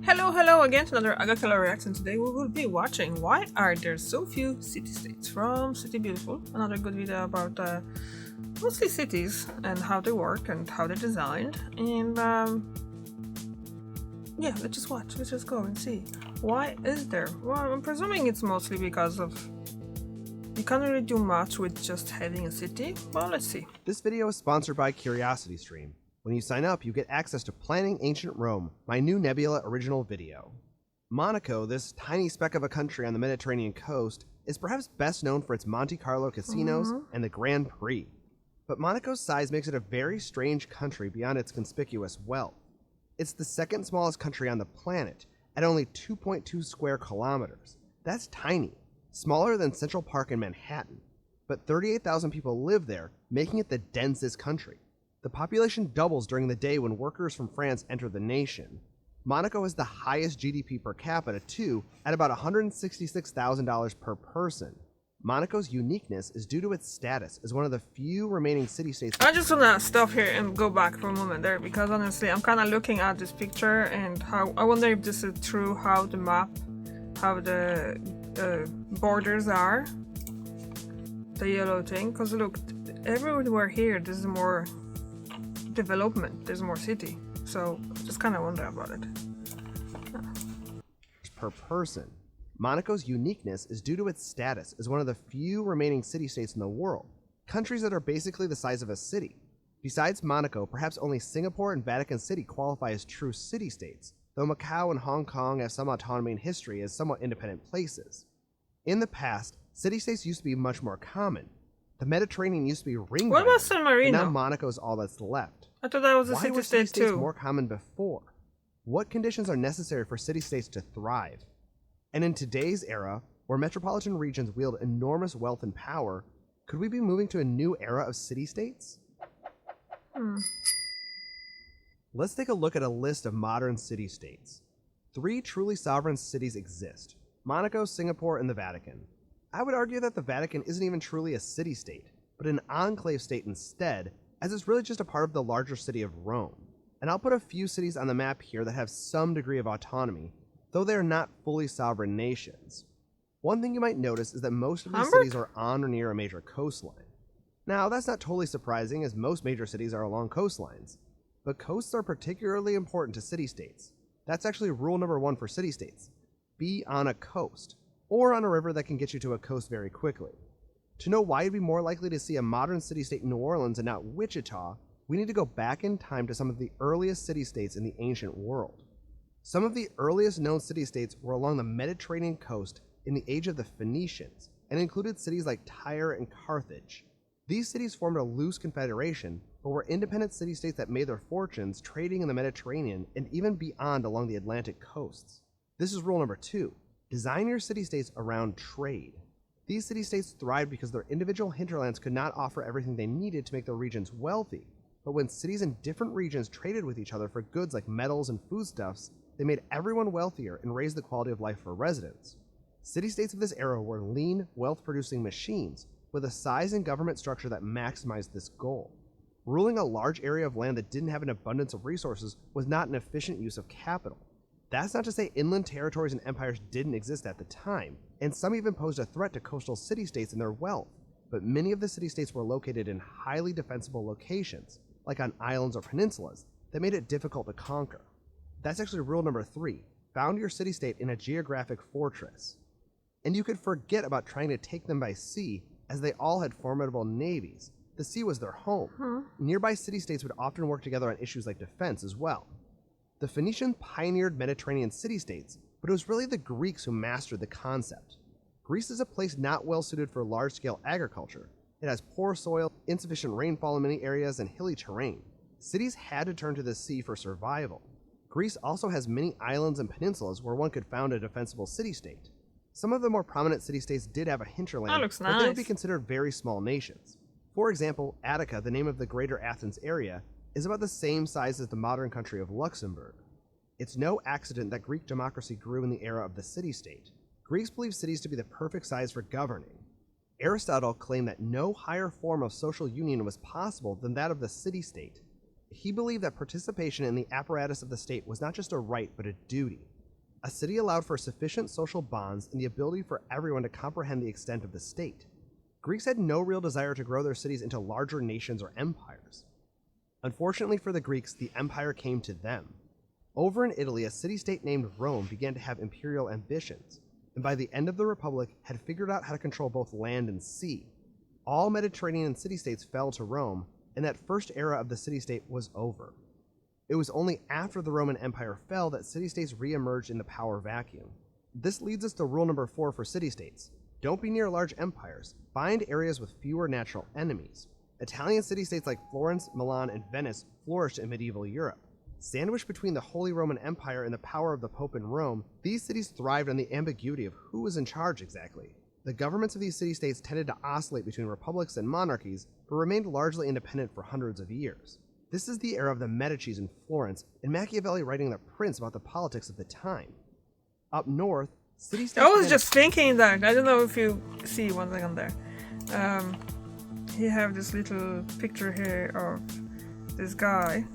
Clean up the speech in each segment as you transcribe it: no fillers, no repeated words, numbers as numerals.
Hello again to another Agakala reaction. Today we will be watching why are there so few city-states from City Beautiful. Another good video about mostly cities and how they work and how they're designed. And yeah, let's just watch. Let's just go and see. Why is there? Well, I'm presuming it's mostly because of you can't really do much with just having a city. Well, let's see. This video is sponsored by CuriosityStream. When you sign up, you get access to Planning Ancient Rome, my new Nebula original video. Monaco, this tiny speck of a country on the Mediterranean coast, is perhaps best known for its Monte Carlo casinos and the Grand Prix. But Monaco's size makes it a very strange country beyond its conspicuous wealth. It's the second smallest country on the planet, at only 2.2 square kilometers. That's tiny, smaller than Central Park in Manhattan. But 38,000 people live there, making it the densest country. The population doubles during the day when workers from France enter the nation. Monaco has the highest GDP per capita too, at about $166,000 per person. Monaco's uniqueness is due to its status as one of the few remaining city-states. I just wanna stop here and go back for a moment there because honestly I'm kind of looking at this picture and how I wonder if this is true, how the map, how the borders are, the yellow thing, because look, everywhere here there's more development, there's more city, so just kind of wonder about it. Per person. Monaco's uniqueness is due to its status as one of the few remaining city-states in the world, countries that are basically the size of a city. Besides Monaco, perhaps only Singapore and Vatican City qualify as true city-states, though Macau and Hong Kong have some autonomy in history as somewhat independent places. In the past, city-states used to be much more common. The Mediterranean used to be ring-bounded. What about San Marino? Now Monaco is all that's left. I thought that was a Why were city-state city-states too. more common before? What conditions are necessary for city-states to thrive? And in today's era, where metropolitan regions wield enormous wealth and power, could we be moving to a new era of city-states? Let's take a look at a list of modern city-states. 3 truly sovereign cities exist: Monaco, Singapore, and the Vatican. I would argue that the Vatican isn't even truly a city-state, but an enclave state instead, as it's really just a part of the larger city of Rome. And I'll put a few cities on the map here that have some degree of autonomy, though they are not fully sovereign nations. One thing you might notice is that most of these cities are on or near a major coastline. Now, that's not totally surprising, as most major cities are along coastlines, but coasts are particularly important to city-states. That's actually rule number 1 for city-states: be on a coast, or on a river that can get you to a coast very quickly. To know why you'd be more likely to see a modern city-state in New Orleans and not Wichita, we need to go back in time to some of the earliest city-states in the ancient world. Some of the earliest known city-states were along the Mediterranean coast in the age of the Phoenicians, and included cities like Tyre and Carthage. These cities formed a loose confederation, but were independent city-states that made their fortunes trading in the Mediterranean and even beyond along the Atlantic coasts. This is rule number 2. Design your city-states around trade. These city-states thrived because their individual hinterlands could not offer everything they needed to make their regions wealthy, but when cities in different regions traded with each other for goods like metals and foodstuffs, they made everyone wealthier and raised the quality of life for residents. City-states of this era were lean, wealth-producing machines with a size and government structure that maximized this goal. Ruling a large area of land that didn't have an abundance of resources was not an efficient use of capital. That's not to say inland territories and empires didn't exist at the time, and some even posed a threat to coastal city-states and their wealth, but many of the city-states were located in highly defensible locations, like on islands or peninsulas, that made it difficult to conquer. That's actually rule number 3. Found your city-state in a geographic fortress. And you could forget about trying to take them by sea, as they all had formidable navies. The sea was their home. Nearby city-states would often work together on issues like defense as well. The Phoenicians pioneered Mediterranean city-states, but it was really the Greeks who mastered the concept. Greece is a place not well suited for large-scale agriculture. It has poor soil, insufficient rainfall in many areas, and hilly terrain. Cities had to turn to the sea for survival. Greece also has many islands and peninsulas where one could found a defensible city-state. Some of the more prominent city-states did have a hinterland, That looks but they would be nice. considered very small nations. For example, Attica, the name of the Greater Athens area, is about the same size as the modern country of Luxembourg. It's no accident that Greek democracy grew in the era of the city-state. Greeks believed cities to be the perfect size for governing. Aristotle claimed that no higher form of social union was possible than that of the city-state. He believed that participation in the apparatus of the state was not just a right, but a duty. A city allowed for sufficient social bonds and the ability for everyone to comprehend the extent of the state. Greeks had no real desire to grow their cities into larger nations or empires. Unfortunately for the Greeks, the empire came to them. Over in Italy, a city-state named Rome began to have imperial ambitions, and by the end of the Republic had figured out how to control both land and sea. All Mediterranean city-states fell to Rome, and that first era of the city-state was over. It was only after the Roman Empire fell that city-states re-emerged in the power vacuum. This leads us to rule number 4 for city-states. Don't be near large empires. Find areas with fewer natural enemies. Italian city-states like Florence, Milan, and Venice flourished in medieval Europe. Sandwiched between the Holy Roman Empire and the power of the Pope in Rome, these cities thrived on the ambiguity of who was in charge exactly. The governments of these city-states tended to oscillate between republics and monarchies, but remained largely independent for hundreds of years. This is the era of the Medicis in Florence, and Machiavelli writing The Prince about the politics of the time. Up north, city-states... I was just thinking that. I don't know if you see one thing on there. You have this little picture here of this guy.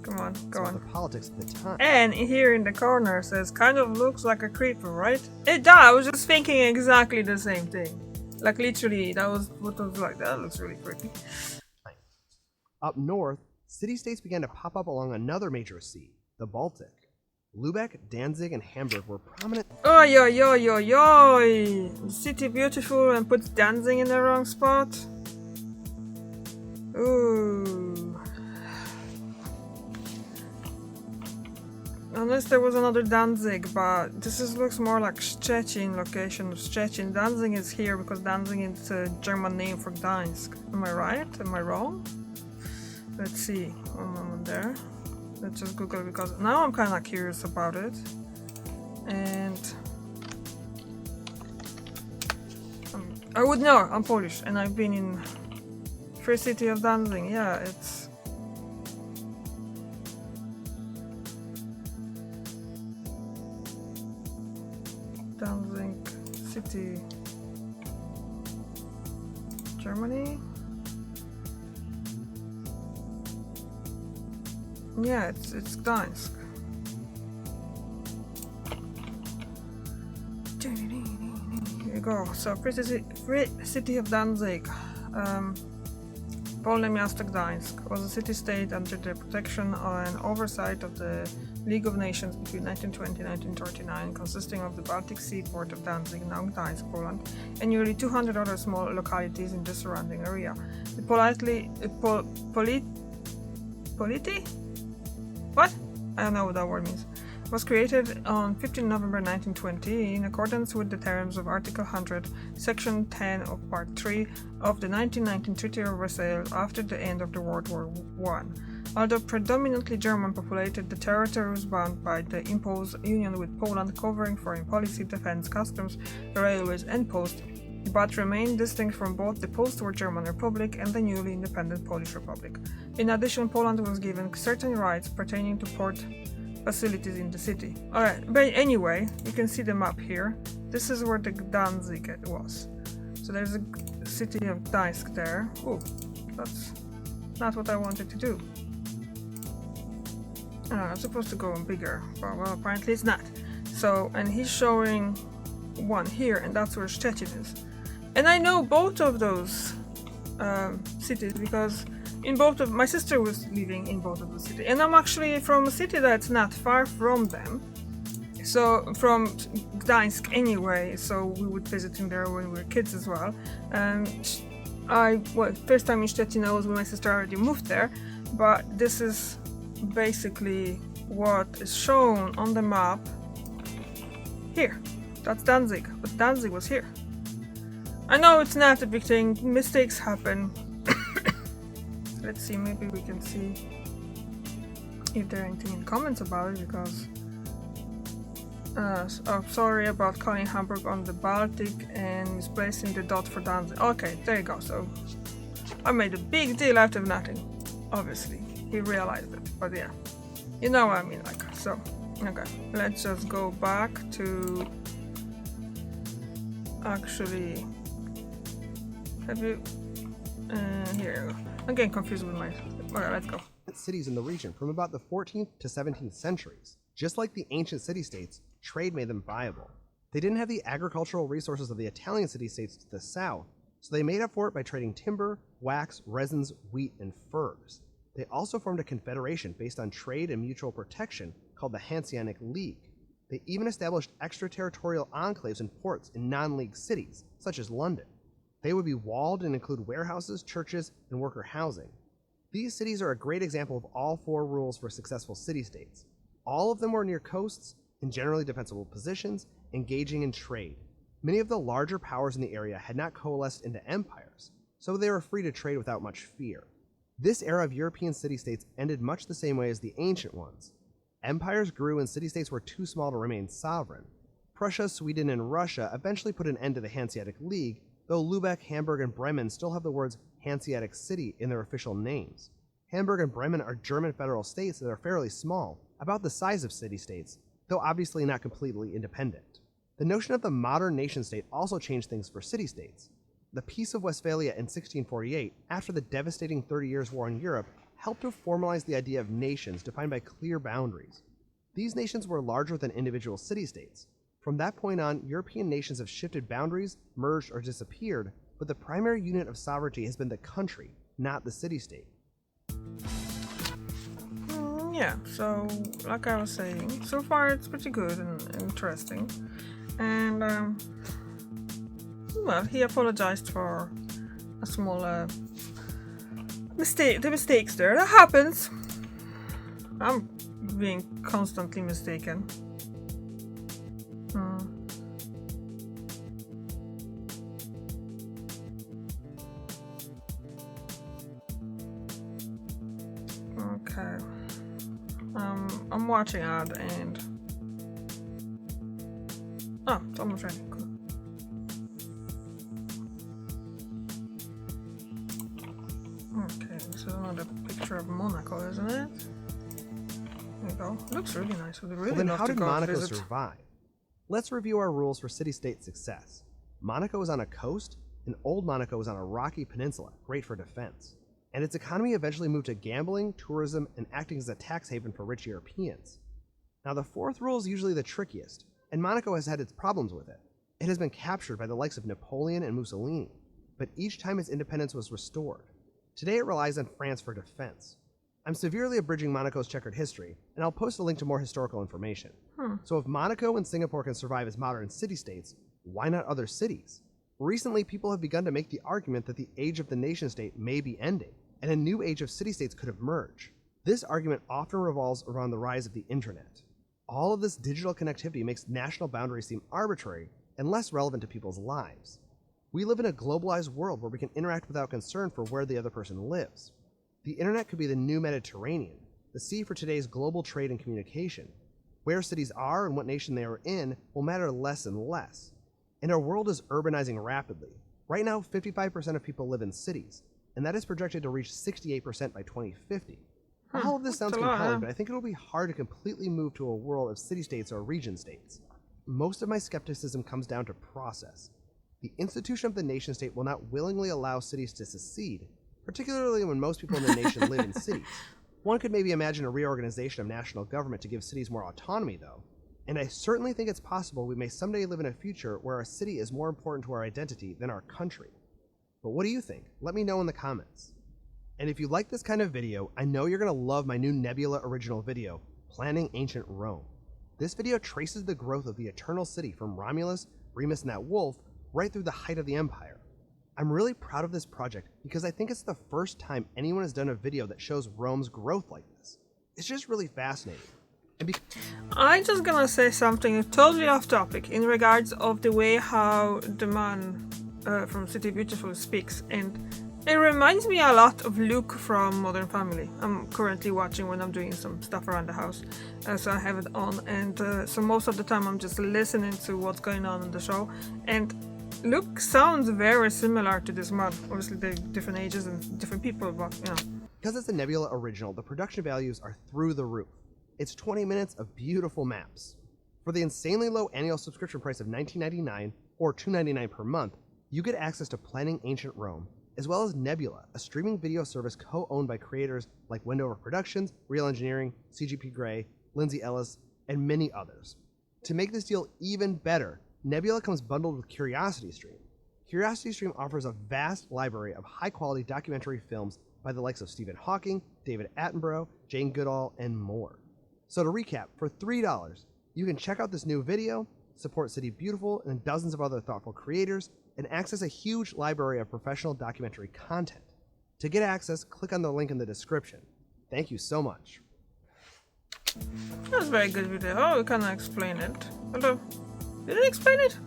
Come on, go on. The politics of the time. And here in the corner says, kind of looks like a creeper, right? It does. I was just thinking exactly the same thing. Like literally, that was what I was like. That looks really creepy. Up north, city-states began to pop up along another major sea, the Baltic. Lübeck, Danzig, and Hamburg were prominent. Oi, oi, oi, oi, oi! The city beautiful and puts Danzig in the wrong spot? Ooh. Unless there was another Danzig, but this looks more like Szczecin, location of Szczecin. Danzig is here because Danzig is a German name for Gdańsk. Am I right? Am I wrong? Let's see. One moment there. Let's just Google it because now I'm kind of curious about it. And I would know. I'm Polish and I've been in Free City of Danzig. Yeah, it's Danzig City, Germany. Yeah, it's Gdańsk. Here you go. So, Free City of Danzig. Wolne Miasto Gdańsk was a city-state under the protection and oversight of the League of Nations between 1920 and 1939, consisting of the Baltic Sea port of Danzig, now Gdańsk, Poland, and nearly 200 other small localities in the surrounding area. The polity? What? I don't know what that word means. Was created on 15 November 1920 in accordance with the terms of Article 100, Section 10 of Part 3 of the 1919 Treaty of Versailles after the end of the World War I. Although predominantly German populated, the territory was bound by the imposed union with Poland covering foreign policy, defense, customs, railways and post, but remained distinct from both the post-war German Republic and the newly independent Polish Republic. In addition, Poland was given certain rights pertaining to port facilities in the city. Alright, but anyway, you can see the map here. This is where the Danzig was. So there's a city of Gdańsk there. Oh, that's not what I wanted to do. I'm supposed to go bigger, but well, apparently it's not. So, and he's showing one here, and that's where Szczecin is. And I know both of those cities because in both of my sister was living in both of the cities, and I'm actually from a city that's not far from them. So from Gdańsk anyway. So we would visit in there when we were kids as well. First time in Szczecin I was when my sister already moved there, but this is basically what is shown on the map here. That's Danzig, but Danzig was here. I know it's not a big thing, mistakes happen. Let's see, maybe we can see if there anything in comments about it, because sorry about calling Hamburg on the Baltic and misplacing the dot for Danzig. Okay, there you go. So I made a big deal out of nothing. Obviously, he realized it, but yeah, you know what I mean. Like, so okay, let's just go back to actually. Have you? Here you go. I'm getting confused with my. Okay, let's go. Cities in the region from about the 14th to 17th centuries. Just like the ancient city-states, trade made them viable. They didn't have the agricultural resources of the Italian city-states to the south, so they made up for it by trading timber, wax, resins, wheat, and furs. They also formed a confederation based on trade and mutual protection called the Hanseatic League. They even established extraterritorial enclaves and ports in non-league cities, such as London. They would be walled and include warehouses, churches, and worker housing. These cities are a great example of all 4 rules for successful city-states. All of them were near coasts, in generally defensible positions, engaging in trade. Many of the larger powers in the area had not coalesced into empires, so they were free to trade without much fear. This era of European city-states ended much the same way as the ancient ones. Empires grew and city-states were too small to remain sovereign. Prussia, Sweden, and Russia eventually put an end to the Hanseatic League, though Lübeck, Hamburg, and Bremen still have the words Hanseatic City in their official names. Hamburg and Bremen are German federal states that are fairly small, about the size of city-states, though obviously not completely independent. The notion of the modern nation-state also changed things for city-states. The Peace of Westphalia in 1648, after the devastating 30 Years' War in Europe, helped to formalize the idea of nations defined by clear boundaries. These nations were larger than individual city-states. From that point on, European nations have shifted boundaries, merged, or disappeared, but the primary unit of sovereignty has been the country, not the city-state. Yeah, so like I was saying, so far it's pretty good and interesting. And, well, he apologized for a small the mistakes there. That happens. I'm being constantly mistaken. Okay. I'm watching ad and... Oh, it's almost ready. Cool. Okay, this is another picture of Monaco, isn't it? There you go. Looks really nice. Would really Well, then love how to did go Monaco visit. survive? Let's review our rules for city-state success. Monaco is on a coast, and Old Monaco is on a rocky peninsula, great for defense. And its economy eventually moved to gambling, tourism, and acting as a tax haven for rich Europeans. Now, the 4th rule is usually the trickiest, and Monaco has had its problems with it. It has been captured by the likes of Napoleon and Mussolini, but each time its independence was restored. Today it relies on France for defense. I'm severely abridging Monaco's checkered history, and I'll post a link to more historical information. So if Monaco and Singapore can survive as modern city-states, why not other cities? Recently, people have begun to make the argument that the age of the nation-state may be ending, and a new age of city-states could emerge. This argument often revolves around the rise of the internet. All of this digital connectivity makes national boundaries seem arbitrary and less relevant to people's lives. We live in a globalized world where we can interact without concern for where the other person lives. The internet could be the new Mediterranean, the sea for today's global trade and communication. Where cities are and what nation they are in will matter less and less. And our world is urbanizing rapidly. Right now, 55% of people live in cities, and that is projected to reach 68% by 2050. All of this sounds compelling, but I think it'll be hard to completely move to a world of city-states or region-states. Most of my skepticism comes down to process. The institution of the nation-state will not willingly allow cities to secede, particularly when most people in the nation live in cities. One could maybe imagine a reorganization of national government to give cities more autonomy, though. And I certainly think it's possible we may someday live in a future where our city is more important to our identity than our country. But what do you think? Let me know in the comments. And if you like this kind of video, I know you're going to love my new Nebula original video, Planning Ancient Rome. This video traces the growth of the Eternal City from Romulus, Remus, and that wolf right through the height of the Empire. I'm really proud of this project because I think it's the first time anyone has done a video that shows Rome's growth like this. It's just really fascinating. I'm just gonna say something totally off topic in regards of the way how the man from City Beautiful speaks, and it reminds me a lot of Luke from Modern Family. I'm currently watching when I'm doing some stuff around the house, so I have it on, and so most of the time I'm just listening to what's going on in the show, and Luke sounds very similar to this man. Obviously they're different ages and different people, but you know. Because it's a Nebula original, the production values are through the roof. It's 20 minutes of beautiful maps. For the insanely low annual subscription price of $19.99 or $2.99 per month, you get access to Planning Ancient Rome, as well as Nebula, a streaming video service co-owned by creators like Wendover Productions, Real Engineering, CGP Grey, Lindsay Ellis, and many others. To make this deal even better, Nebula comes bundled with CuriosityStream. CuriosityStream offers a vast library of high-quality documentary films by the likes of Stephen Hawking, David Attenborough, Jane Goodall, and more. So to recap, for $3, you can check out this new video, support City Beautiful and dozens of other thoughtful creators, and access a huge library of professional documentary content. To get access, click on the link in the description. Thank you so much. That was a very good video. Oh, we cannot explain it. Although, did it explain it?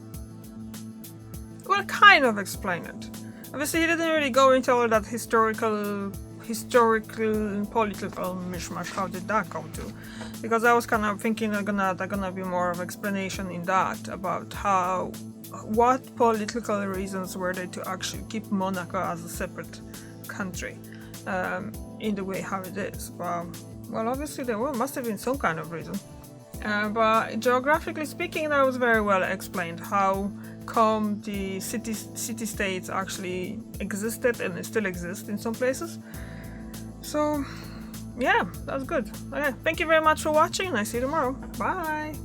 Well, kind of explain it. Obviously, he didn't really go into all that historical and political mishmash. How did that come to? Because I was kind of thinking there's gonna be more of explanation in that about what political reasons were they to actually keep Monaco as a separate country in the way how it is. Well, obviously there must have been some kind of reason. But geographically speaking, that was very well explained. How come the city-states actually existed and still exist in some places. So, yeah, that's good. Okay, thank you very much for watching, and I see you tomorrow. Bye!